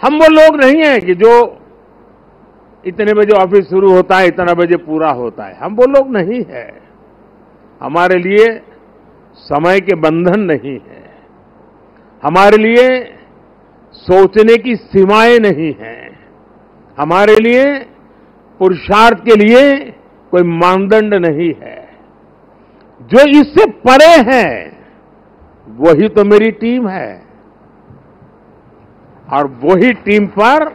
हम वो लोग नहीं हैं कि जो इतने बजे ऑफिस शुरू होता है, इतना बजे पूरा होता है। हम वो लोग नहीं है। हमारे लिए समय के बंधन नहीं है। हमारे लिए सोचने की सीमाएं नहीं हैं। हमारे लिए पुरुषार्थ के लिए कोई मानदंड नहीं है। जो इससे परे है वही तो मेरी टीम है, और वही टीम पर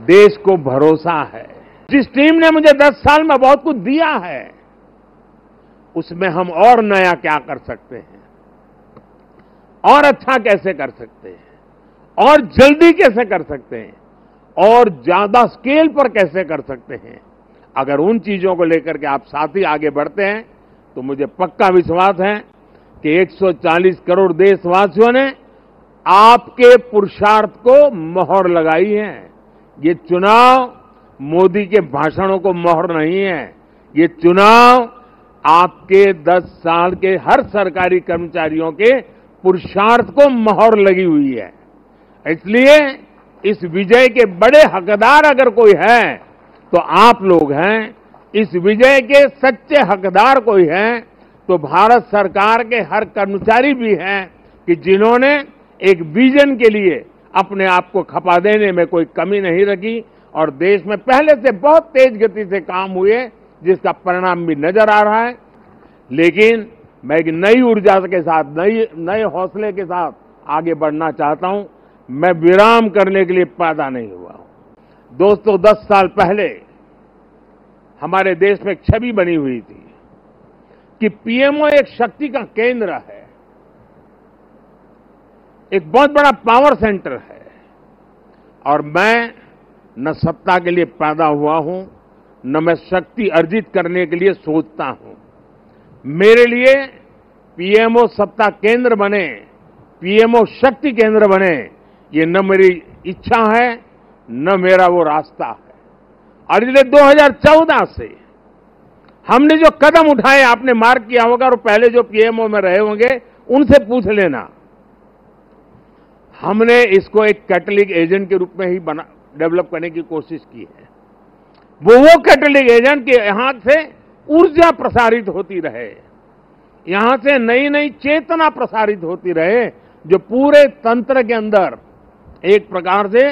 देश को भरोसा है। जिस टीम ने मुझे 10 साल में बहुत कुछ दिया है, उसमें हम और नया क्या कर सकते हैं, और अच्छा कैसे कर सकते हैं, और जल्दी कैसे कर सकते हैं, और ज्यादा स्केल पर कैसे कर सकते हैं। अगर उन चीजों को लेकर के आप साथ ही आगे बढ़ते हैं तो मुझे पक्का विश्वास है कि 140 करोड़ देशवासियों ने आपके पुरुषार्थ को मोहर लगाई है। ये चुनाव मोदी के भाषणों को मोहर नहीं है। ये चुनाव आपके 10 साल के हर सरकारी कर्मचारियों के पुरुषार्थ को मोहर लगी हुई है। इसलिए इस विजय के बड़े हकदार अगर कोई है तो आप लोग हैं। इस विजय के सच्चे हकदार कोई है तो भारत सरकार के हर कर्मचारी भी हैं कि जिन्होंने एक विजन के लिए अपने आप को खपा देने में कोई कमी नहीं रखी, और देश में पहले से बहुत तेज गति से काम हुए जिसका परिणाम भी नजर आ रहा है। लेकिन मैं एक नई ऊर्जा के साथ, नए हौसले के साथ आगे बढ़ना चाहता हूं। मैं विराम करने के लिए पैदा नहीं हुआ हूं। दोस्तों, 10 साल पहले हमारे देश में एक छवि बनी हुई थी कि पीएमओ एक शक्ति का केंद्र है, एक बहुत बड़ा पावर सेंटर है, और मैं न सत्ता के लिए पैदा हुआ हूं, न मैं शक्ति अर्जित करने के लिए सोचता हूं। मेरे लिए पीएमओ सत्ता केंद्र बने, पीएमओ शक्ति केंद्र बने, ये न मेरी इच्छा है न मेरा वो रास्ता है। और इसलिए 2014 से हमने जो कदम उठाए, आपने मार्क किया होगा, और पहले जो पीएमओ में रहे होंगे उनसे पूछ लेना, हमने इसको एक कैटलिक एजेंट के रूप में ही डेवलप करने की कोशिश की है। वो कैटलिक एजेंट के यहां से ऊर्जा प्रसारित होती रहे, यहां से नई नई चेतना प्रसारित होती रहे, जो पूरे तंत्र के अंदर एक प्रकार से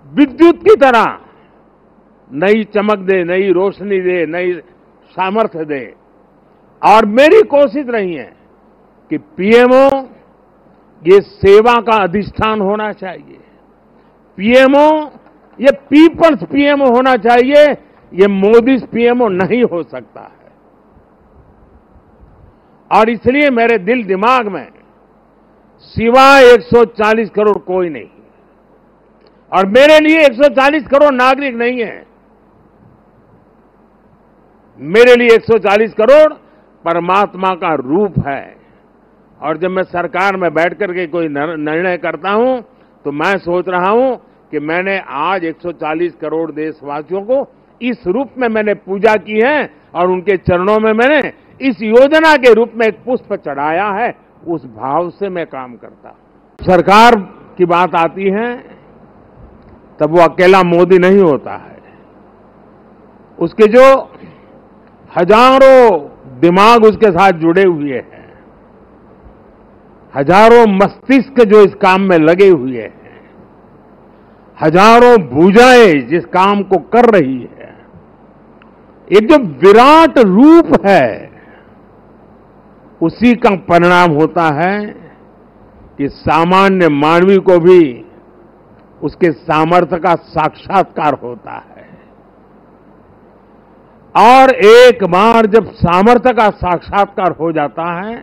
विद्युत की तरह नई चमक दे, नई रोशनी दे, नई सामर्थ्य दे। और मेरी कोशिश रही है कि पीएमओ ये सेवा का अधिष्ठान होना चाहिए। पीएमओ ये पीपल्स पीएमओ होना चाहिए, ये मोदी पीएमओ नहीं हो सकता है। और इसलिए मेरे दिल दिमाग में सिवाय 140 करोड़ कोई नहीं, और मेरे लिए 140 करोड़ नागरिक नहीं है। मेरे लिए 140 करोड़ परमात्मा का रूप है। और जब मैं सरकार में बैठ करके कोई निर्णय करता हूं तो मैं सोच रहा हूं कि मैंने आज 140 करोड़ देशवासियों को इस रूप में मैंने पूजा की है, और उनके चरणों में मैंने इस योजना के रूप में एक पुष्प चढ़ाया है। उस भाव से मैं काम करता हूं। सरकार की बात आती है तब वो अकेला मोदी नहीं होता है। उसके जो हजारों दिमाग उसके साथ जुड़े हुए हैं, हजारों मस्तिष्क जो इस काम में लगे हुए हैं, हजारों भुजाएं जिस काम को कर रही है, एक जो विराट रूप है, उसी का परिणाम होता है कि सामान्य मानवी को भी उसके सामर्थ्य का साक्षात्कार होता है। और एक बार जब सामर्थ्य का साक्षात्कार हो जाता है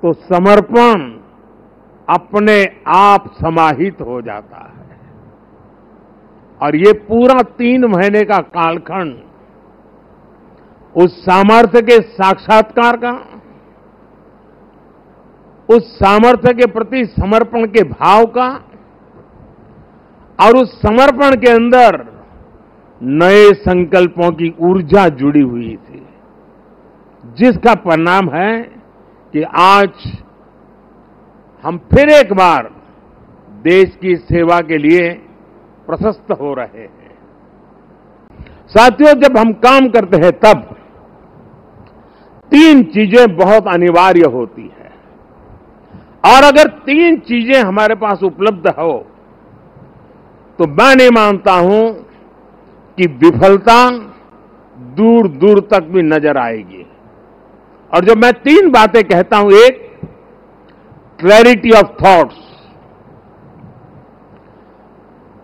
तो समर्पण अपने आप समाहित हो जाता है। और ये पूरा 3 महीने का कालखंड उस सामर्थ्य के साक्षात्कार का, उस सामर्थ्य के प्रति समर्पण के भाव का, और उस समर्पण के अंदर नए संकल्पों की ऊर्जा जुड़ी हुई थी, जिसका परिणाम है कि आज हम फिर एक बार देश की सेवा के लिए प्रशस्त हो रहे हैं। साथियों, जब हम काम करते हैं तब 3 चीजें बहुत अनिवार्य होती है, और अगर 3 चीजें हमारे पास उपलब्ध हो तो मैं नहीं मानता हूं कि विफलता दूर दूर तक भी नजर आएगी। और जब मैं 3 बातें कहता हूं, एक, क्लैरिटी ऑफ थॉट्स।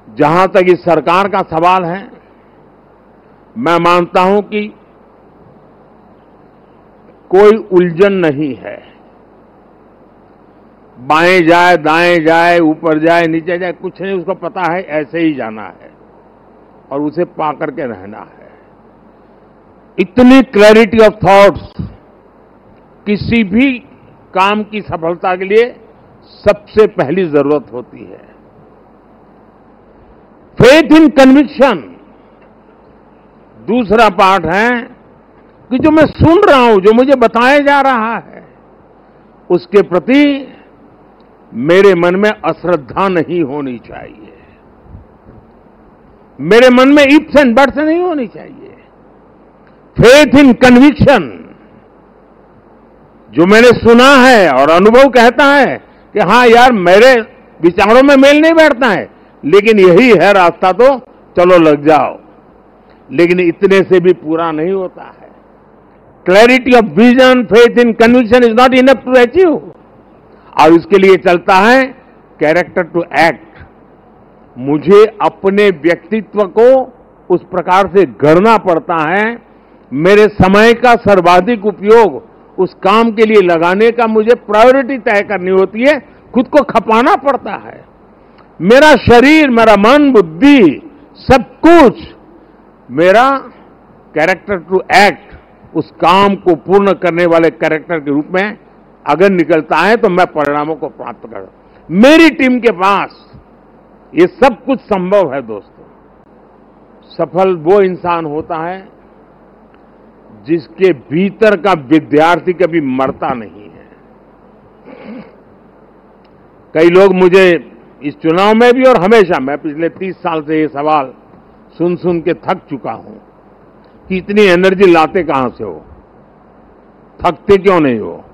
जहां तक इस सरकार का सवाल है, मैं मानता हूं कि कोई उलझन नहीं है। बाएं जाए, दाएं जाए, ऊपर जाए, नीचे जाए, कुछ नहीं, उसको पता है ऐसे ही जाना है और उसे पा करके रहना है। इतनी क्लैरिटी ऑफ थॉट्स किसी भी काम की सफलता के लिए सबसे पहली जरूरत होती है। फेथ इन कन्विक्शन दूसरा पार्ट है कि जो मैं सुन रहा हूं, जो मुझे बताया जा रहा है, उसके प्रति मेरे मन में अश्रद्धा नहीं होनी चाहिए, मेरे मन में इफ्स एंड बट्स नहीं होनी चाहिए। फेथ इन कन्विक्शन, जो मैंने सुना है और अनुभव कहता है कि हां यार, मेरे विचारों में मेल नहीं बैठता है, लेकिन यही है रास्ता, तो चलो लग जाओ। लेकिन इतने से भी पूरा नहीं होता है। Clarity of vision, faith in conviction is not enough to achieve. और इसके लिए चलता है कैरेक्टर टू एक्ट। मुझे अपने व्यक्तित्व को उस प्रकार से गढ़ना पड़ता है, मेरे समय का सर्वाधिक उपयोग उस काम के लिए लगाने का मुझे प्रायोरिटी तय करनी होती है, खुद को खपाना पड़ता है। मेरा शरीर, मेरा मन, बुद्धि, सब कुछ मेरा कैरेक्टर टू एक्ट, उस काम को पूर्ण करने वाले कैरेक्टर के रूप में अगर निकलता है तो मैं परिणामों को प्राप्त कर। मेरी टीम के पास ये सब कुछ संभव है दोस्तों। सफल वो इंसान होता है जिसके भीतर का विद्यार्थी कभी मरता नहीं है। कई लोग मुझे इस चुनाव में भी और हमेशा, मैं पिछले 30 साल से ये सवाल सुन सुन के थक चुका हूं कि इतनी एनर्जी लाते कहां से हो, थकते क्यों नहीं हो,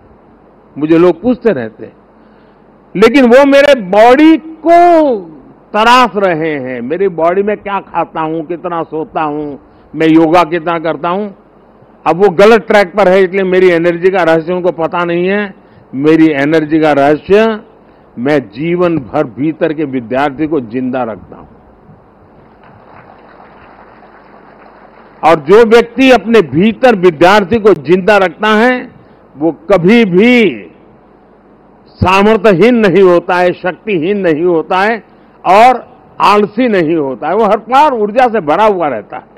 मुझे लोग पूछते रहते। लेकिन वो मेरे बॉडी को तराश रहे हैं, मेरी बॉडी में क्या खाता हूं, कितना सोता हूं, मैं योगा कितना करता हूं। अब वो गलत ट्रैक पर है, इसलिए मेरी एनर्जी का रहस्य उनको पता नहीं है। मेरी एनर्जी का रहस्य, मैं जीवन भर भीतर के विद्यार्थी को जिंदा रखता हूं। और जो व्यक्ति अपने भीतर विद्यार्थी को जिंदा रखता है, वो कभी भी सामर्थ्यहीन नहीं होता है, शक्तिहीन नहीं होता है और आलसी नहीं होता है। वो हर बार ऊर्जा से भरा हुआ रहता है।